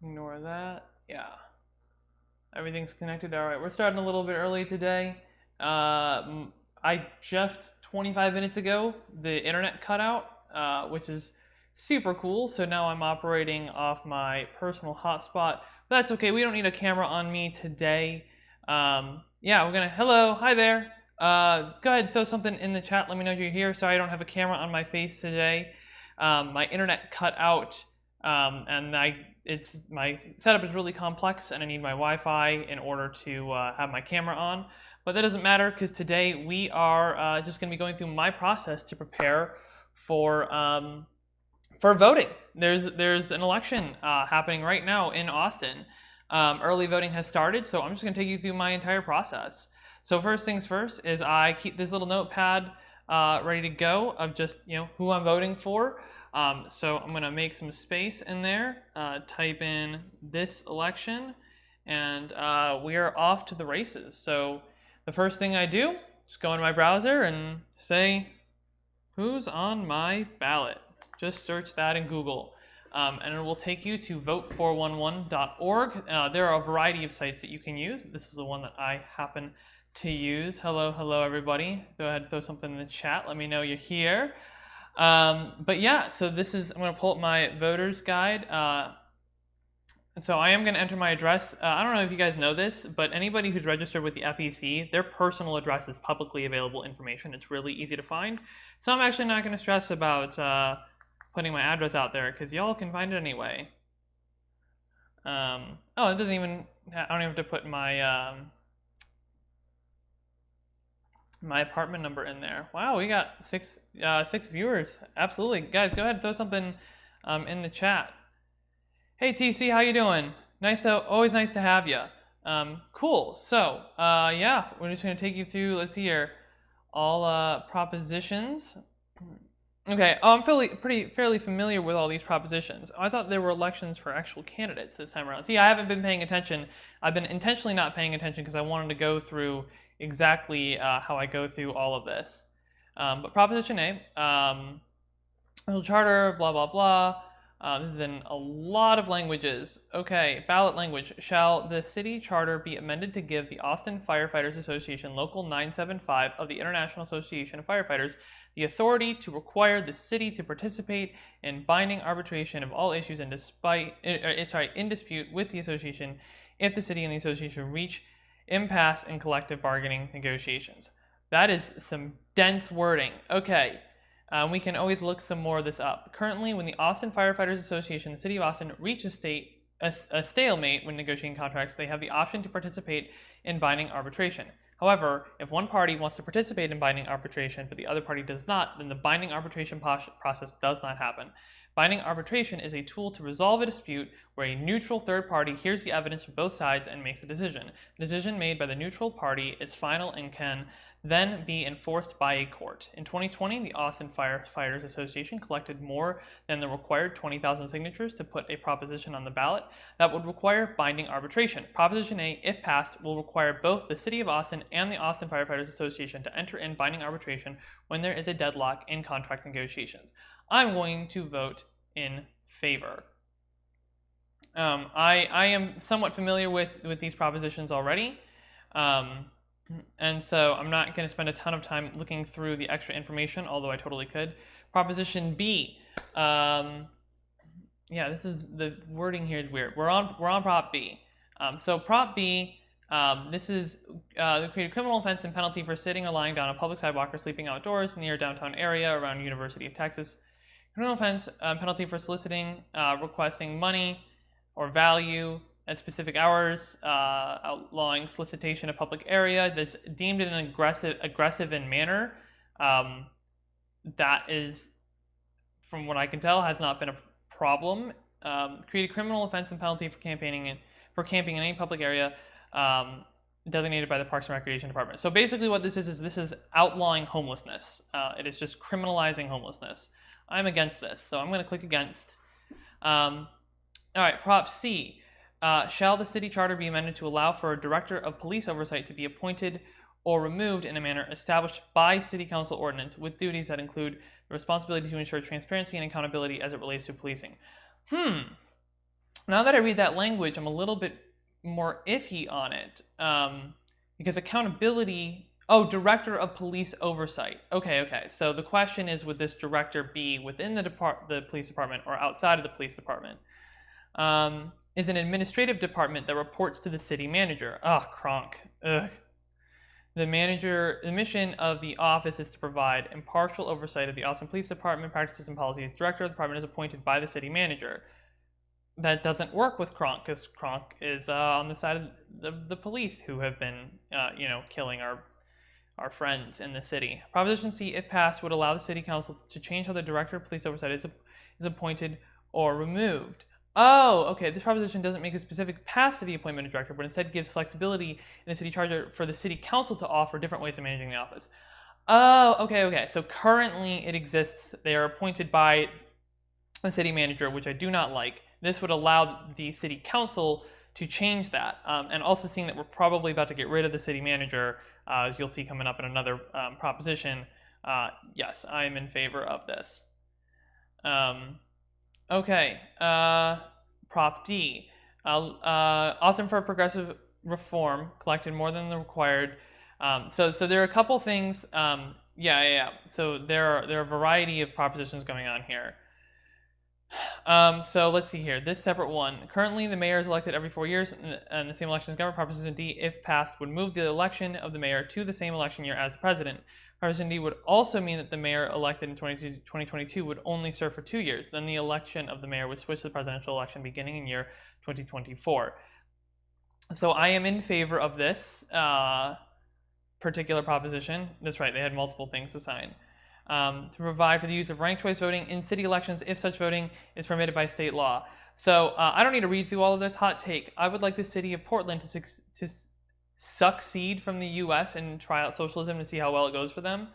Ignore that. Yeah. Everything's connected. All right, we're starting a little bit early today. I just 25 minutes ago, the internet cut out, which is super cool. So now I'm operating off my personal hotspot. But that's okay. We don't need a camera on me today. Yeah, we're gonna. Hello, hi there. Go ahead, throw something in the chat. Let me know you're here. Sorry, I don't have a camera on my face today. My internet cut out, and my setup is really complex, and I need my Wi-Fi in order to have my camera on. But that doesn't matter because today we are just going to be going through my process to prepare for voting. There's an election happening right now in Austin. Early voting has started, so I'm just going to take you through my entire process. So first things first is I keep this little notepad ready to go of just who I'm voting for. So I'm going to make some space in there, type in this election, and we are off to the races. So the first thing I do is go into my browser and say, who's on my ballot? Just search that in Google. And it will take you to vote411.org. There are a variety of sites that you can use. This is the one that I happen to use. Hello everybody. Go ahead and throw something in the chat. Let me know you're here. But yeah, so I'm going to pull up my voter's guide. And so I am going to enter my address. I don't know if you guys know this, but anybody who's registered with the FEC, their personal address is publicly available information. It's really easy to find. So I'm actually not going to stress about putting my address out there because y'all can find it anyway. Oh, it doesn't even, I don't even have to put my my apartment number in there. Wow, we got six viewers. Absolutely. Guys, go ahead and throw something in the chat. Hey TC, how you doing? Always nice to have you. Cool. So, yeah, we're just going to take you through, let's see here, all propositions. Okay, I'm fairly familiar with all these propositions. I thought there were elections for actual candidates this time around. See, I haven't been paying attention. I've been intentionally not paying attention because I wanted to go through exactly how I go through all of this. But Proposition A, charter, blah, blah, blah. This is in a lot of languages. Okay, ballot language. Shall the city charter be amended to give the Austin Firefighters Association Local 975 of the International Association of Firefighters the authority to require the city to participate in binding arbitration of all issues in dispute with the association if the city and the association reach impasse in collective bargaining negotiations. That is some dense wording. Okay. We can always look some more of this up. Currently, when the Austin Firefighters Association and the City of Austin reach a stalemate when negotiating contracts, they have the option to participate in binding arbitration. However, if one party wants to participate in binding arbitration but the other party does not, then the binding arbitration process does not happen. Binding arbitration is a tool to resolve a dispute where a neutral third party hears the evidence from both sides and makes a decision. The decision made by the neutral party is final and can then be enforced by a court. In 2020, the Austin Firefighters Association collected more than the required 20,000 signatures to put a proposition on the ballot that would require binding arbitration. Proposition A, if passed, will require both the City of Austin and the Austin Firefighters Association to enter in binding arbitration when there is a deadlock in contract negotiations. I'm going to vote in favor. I am somewhat familiar with these propositions already. And so I'm not going to spend a ton of time looking through the extra information, although I totally could. Proposition B. Yeah, this is, the wording here is weird. We're on Prop B. So Prop B, this is create a criminal offense and penalty for sitting or lying down on a public sidewalk or sleeping outdoors near a downtown area around University of Texas. Criminal offense penalty for soliciting, requesting money or value at specific hours, outlawing solicitation of public area that's deemed in an aggressive in manner. That is, from what I can tell, has not been a problem. Create a criminal offense and penalty for camping in any public area designated by the Parks and Recreation Department. So basically what this is outlawing homelessness. It is just criminalizing homelessness. I'm against this, so I'm going to click against. All right, Prop C. Shall the city charter be amended to allow for a director of police oversight to be appointed or removed in a manner established by city council ordinance with duties that include the responsibility to ensure transparency and accountability as it relates to policing? Now that I read that language, I'm a little bit more iffy on it, because accountability. Oh, director of police oversight. Okay. So the question is, would this director be within the police department or outside of the police department? Is an administrative department that reports to the city manager. Kronk. Ugh. The mission of the office is to provide impartial oversight of the Austin Police Department practices and policies. Director of the department is appointed by the city manager. That doesn't work with Kronk, because Kronk is on the side of the police who have been, killing our friends in the city. Proposition C, if passed, would allow the city council to change how the director of police oversight is appointed or removed. Oh, okay. This proposition doesn't make a specific path for the appointment of director, but instead gives flexibility in the city charter for the city council to offer different ways of managing the office. Oh, okay. So currently it exists. They are appointed by the city manager, which I do not like. This would allow the city council to change that. And also, seeing that we're probably about to get rid of the city manager, as you'll see coming up in another proposition, yes, I'm in favor of this. Okay, Prop D. Austin for progressive reform collected more than the required. So there are a couple things. So there are a variety of propositions going on here. So let's see here. This separate one. Currently, the mayor is elected every 4 years, and the same election is governed. Proposition D, if passed, would move the election of the mayor to the same election year as the president. Proposition D would also mean that the mayor elected in 2022 would only serve for 2 years. Then the election of the mayor would switch to the presidential election beginning in year 2024. So I am in favor of this particular proposition. That's right, they had multiple things to sign. To provide for the use of ranked choice voting in city elections if such voting is permitted by state law. So I don't need to read through all of this. Hot take. I would like the city of Portland to succeed from the U.S. and try out socialism to see how well it goes for them.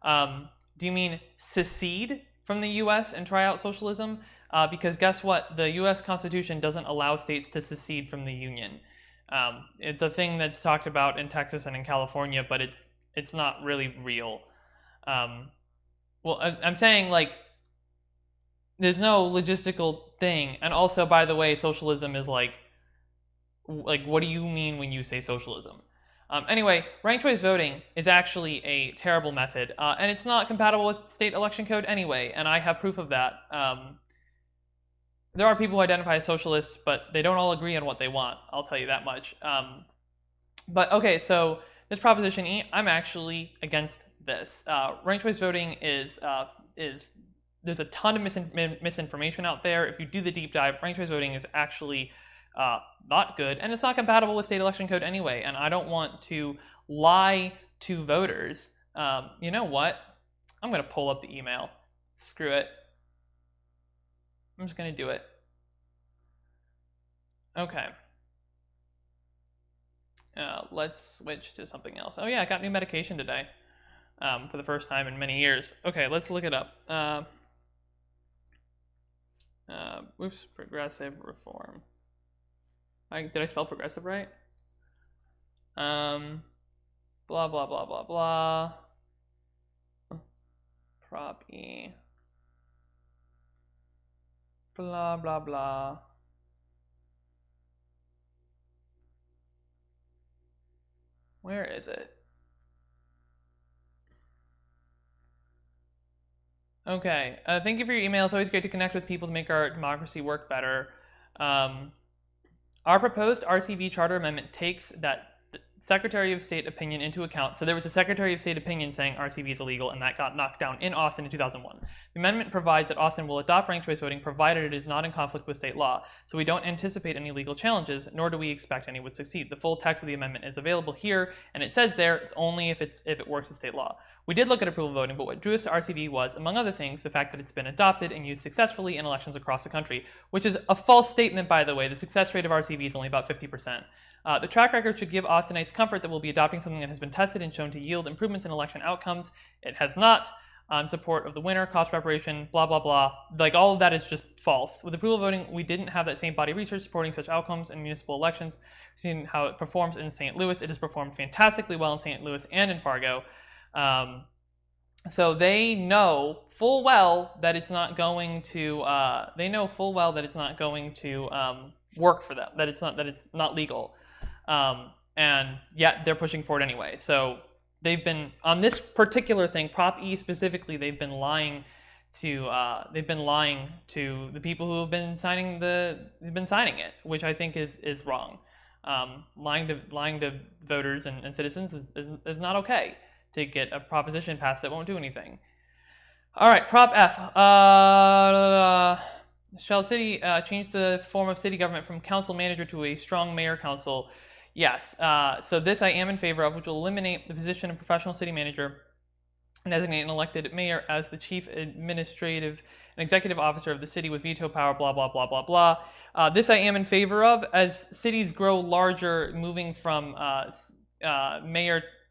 Do you mean secede from the U.S. and try out socialism? Because guess what? The U.S. Constitution doesn't allow states to secede from the Union. It's a thing that's talked about in Texas and in California, but it's not really real. Well, I'm saying, like, there's no logistical thing. And also, by the way, socialism is like, what do you mean when you say socialism? Anyway, ranked choice voting is actually a terrible method, and it's not compatible with state election code anyway, and I have proof of that. There are people who identify as socialists, but they don't all agree on what they want. I'll tell you that much. But okay, so this Proposition E, I'm actually against this. Ranked choice voting is there's a ton of misinformation out there. If you do the deep dive, ranked choice voting is actually not good, and it's not compatible with state election code anyway, and I don't want to lie to voters. You know what? I'm going to pull up the email. Screw it. I'm just going to do it. Okay. Let's switch to something else. Oh yeah, I got new medication today. For the first time in many years. Okay, let's look it up. Progressive reform. Did I spell progressive right? Blah, blah, blah, blah, blah. Prop E. Blah, blah, blah. Where is it? Okay, thank you for your email. It's always great to connect with people to make our democracy work better. Our proposed RCV charter amendment takes that Secretary of State opinion into account. So there was a Secretary of State opinion saying RCV is illegal, and that got knocked down in Austin in 2001. The amendment provides that Austin will adopt ranked choice voting provided it is not in conflict with state law. So we don't anticipate any legal challenges, nor do we expect any would succeed. The full text of the amendment is available here, and it says there it's only if it works with state law. We did look at approval voting, but what drew us to RCV was, among other things, the fact that it's been adopted and used successfully in elections across the country, which is a false statement, by the way. The success rate of RCV is only about 50%. The track record should give Austinites comfort that we'll be adopting something that has been tested and shown to yield improvements in election outcomes. It has not. Support of the winner, cost preparation, blah, blah, blah. Like, all of that is just false. With approval voting, we didn't have that same body research supporting such outcomes in municipal elections. We've seen how it performs in St. Louis. It has performed fantastically well in St. Louis and in Fargo. So they know full well that it's not going to. They know full well that it's not going to work for them. That it's not legal, and yet they're pushing for it anyway. So they've been on this particular thing, Prop E specifically. They've been lying to the people who have been signing it, which I think is wrong. Lying to voters and citizens is not okay to get a proposition passed that won't do anything. All right, Prop F. Shall city change the form of city government from council manager to a strong mayor council? Yes. So this I am in favor of, which will eliminate the position of professional city manager and designate an elected mayor as the chief administrative and executive officer of the city with veto power, blah, blah, blah, blah, blah. This I am in favor of. As cities grow larger, moving from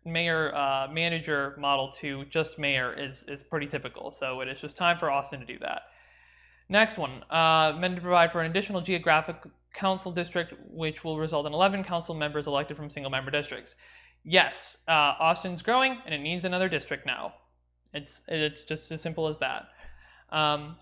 mayor-manager model to just mayor is pretty typical. So it is just time for Austin to do that. Next one, meant to provide for an additional geographic council district, which will result in 11 council members elected from single-member districts. Yes, Austin's growing, and it needs another district now. It's just as simple as that.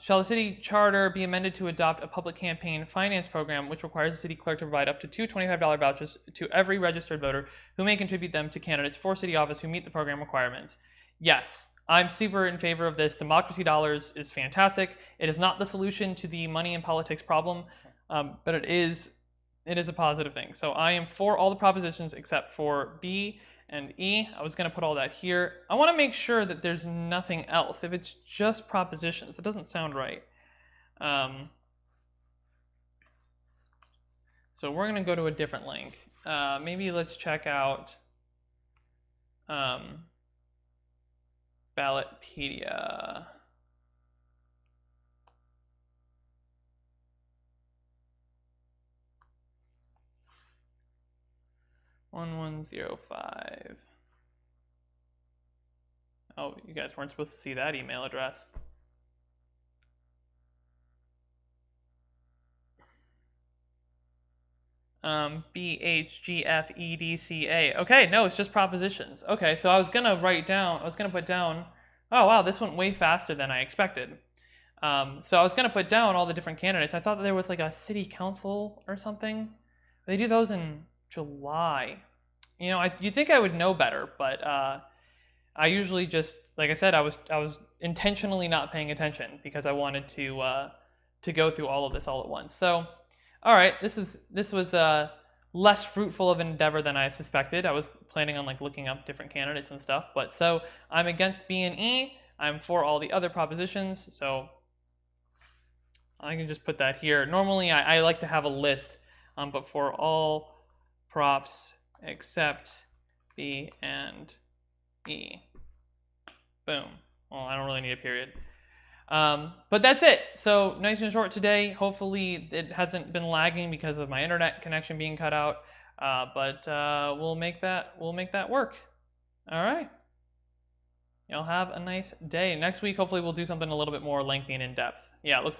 Shall the city charter be amended to adopt a public campaign finance program which requires the city clerk to provide up to two $25 vouchers to every registered voter who may contribute them to candidates for city office who meet the program requirements? Yes, I'm super in favor of this. Democracy dollars is fantastic. It is not the solution to the money in politics problem, but it is a positive thing. So I am for all the propositions except for B and E. I was going to put all that here. I want to make sure that there's nothing else. If it's just propositions, it doesn't sound right. So we're going to go to a different link. Maybe let's check out Ballotpedia. $1105. Oh, you guys weren't supposed to see that email address. BHGFEDCA. Okay, no, it's just propositions. Okay, so I was gonna put down, oh wow, this went way faster than I expected. So I was gonna put down all the different candidates. I thought that there was like a city council or something. They do those in July. You know, you'd think I would know better, but I usually just, like I said, I was intentionally not paying attention because I wanted to go through all of this all at once. So, all right, this was less fruitful of an endeavor than I suspected. I was planning on like looking up different candidates and stuff, but so I'm against B and E. I'm for all the other propositions, so I can just put that here. Normally, I like to have a list, but for all props except B and E. Boom. Well, I don't really need a period. But that's it. So nice and short today. Hopefully it hasn't been lagging because of my internet connection being cut out. But we'll make that work. All right. Y'all have a nice day. Next week, hopefully we'll do something a little bit more lengthy and in depth. Yeah, it looks like